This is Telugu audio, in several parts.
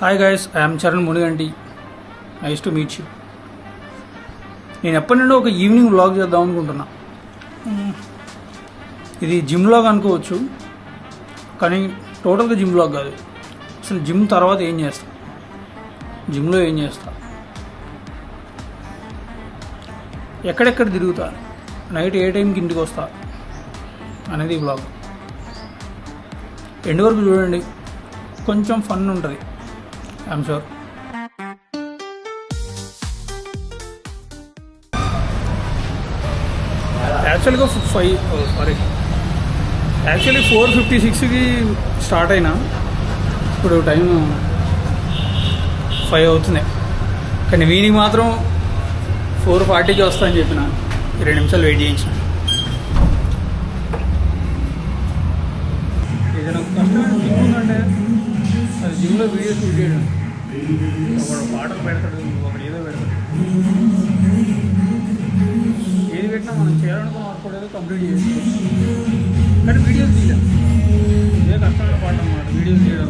Hi guys, I'm Charan Muniganti. Nice to meet you. నేను ఎప్పటి నుండో ఒక ఈవినింగ్ వ్లాగ్ చేద్దాం అనుకుంటున్నా. ఇది జిమ్ వ్లాగ్ అనుకోవచ్చు, కానీ టోటల్గా జిమ్ వ్లాగ్ కాదు. అసలు జిమ్ తర్వాత ఏం చేస్తా, జిమ్లో ఏం చేస్తా, ఎక్కడెక్కడ తిరుగుతా, నైట్ ఏ టైంకి ఇంటికి వస్తా అనేది ఈ వ్లాగ్. ఎండ్ వరకు చూడండి, కొంచెం ఫన్ ఉంటుంది. I'm sure. యాక్చువల్గా 4:56కి స్టార్ట్ అయినా, ఇప్పుడు టైం 5 అవుతుంది. కానీ వీనికి మాత్రం 4:40కి వస్తా అని చెప్పిన. 2 నిమిషాలు వెయిట్ చేయించిన. ఏదైనా కష్టమైన జిమ్ ఉందంటే అది జిమ్లో వీడియోస్ షూట్ చేయడం. ఒకడు పాటలు పెడతాడు, ఒకడు ఏదో పెడతాడు. ఏది పెట్టినా మనం చేయాలనుకున్న వర్కౌట్ ఏదో కంప్లీట్ చేస్తాం, కానీ వీడియోస్ తీయలేం. ఇదే కష్టమైన పాట అన్నమాట వీడియోస్ తీయడం.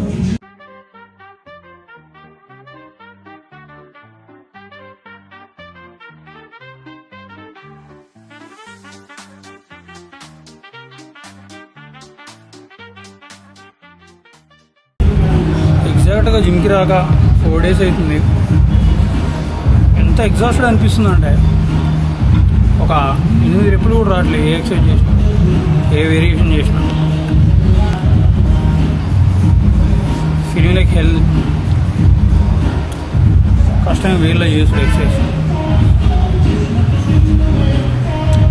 ఎగ్జాక్ట్గా జిమ్కి రాక 4 days అవుతుంది. ఎంత ఎగ్జాస్టెడ్ అనిపిస్తుంది అంటే, ఒక 8 రెప్పులు కూడా రావట్లేదు. ఏ ఎక్సర్సైజ్ చేసినా, ఏ వేరియేషన్ చేసినా. Feeling like health. కష్టంగా వేళ్ళలో చేసుడు ఎక్సర్సైజ్,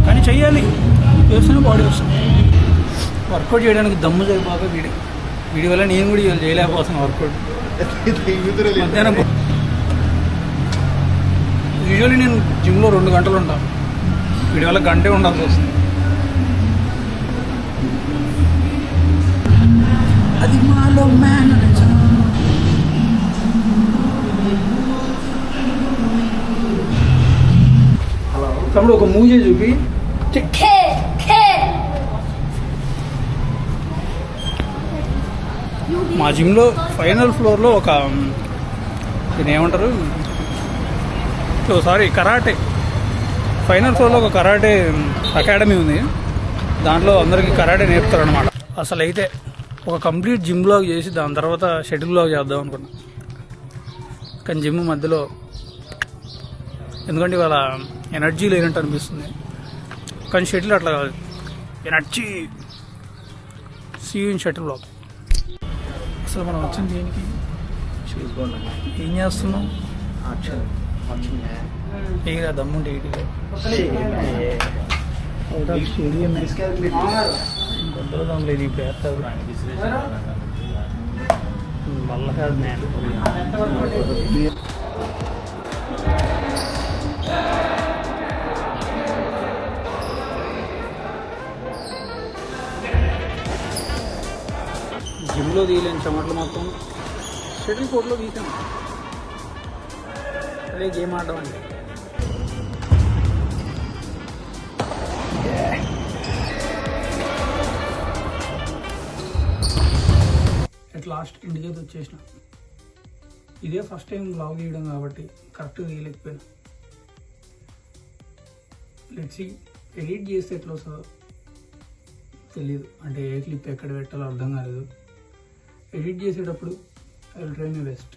కానీ చెయ్యాలి. చేస్తేనే బాడీ వస్తుంది. వర్కౌట్ చేయడానికి దమ్ము సరిపోక వీడి వల్ల నేను కూడా ఇవాళ చేయలేకపోతున్నాను వర్కౌట్. మధ్యాహ్నం యూజువల్లీ నేను జిమ్లో 2 గంటలు ఉంటాను, వీడి వల్ల గంటే ఉండాల్సి వస్తుంది. అది మాలో మ్యాన్. తమ్ముడు ఒక మూవీ చూపి. మా జిమ్లో ఫైనల్ ఫ్లోర్లో ఒక దీన్ని ఏమంటారు, కరాటే. ఫైనల్ ఫ్లోర్లో ఒక కరాటే అకాడమీ ఉంది. దాంట్లో అందరికీ కరాటే నేర్పుతారు అనమాట. అసలు అయితే ఒక కంప్లీట్ జిమ్ బ్లాగ్ చేసి దాని తర్వాత షటిల్ బ్లాగ్ చేద్దాం అనుకున్నా. కానీ జిమ్ మధ్యలో, ఎందుకంటే ఇవాళ ఎనర్జీ లేనట్టు అనిపిస్తుంది. కానీ షటిల్ అట్లా కాదు, energy. See you in shuttle blog. అసలు మనం వచ్చింది దేనికి, ఏం చేస్తున్నాం? ఏరా దమ్ముంటే స్టేడియం గొప్పదాం లేదు. ఇప్పుడు వేస్తారు వల్ల కాదు. నేను జిమ్లో తీయలేని చెమట్లు మొత్తం షటిల్ కోర్ట్లో తీసాము. అదే గేమ్ ఆడడం అంటే. అట్ లాస్ట్ ఇంటికైతే వచ్చేసిన. ఇదే ఫస్ట్ టైం బ్లాగ్ తీయడం కాబట్టి కరెక్ట్గా తీయలేకపోయినా. లెట్స్ ఎడిట్ చేస్తే ఎట్లా వస్తుందో తెలీదు. అంటే ఏ క్లిప్ ఎక్కడ పెట్టాలో అర్థం కాలేదు. ఎడిట్ చేసేటప్పుడు I will try my best.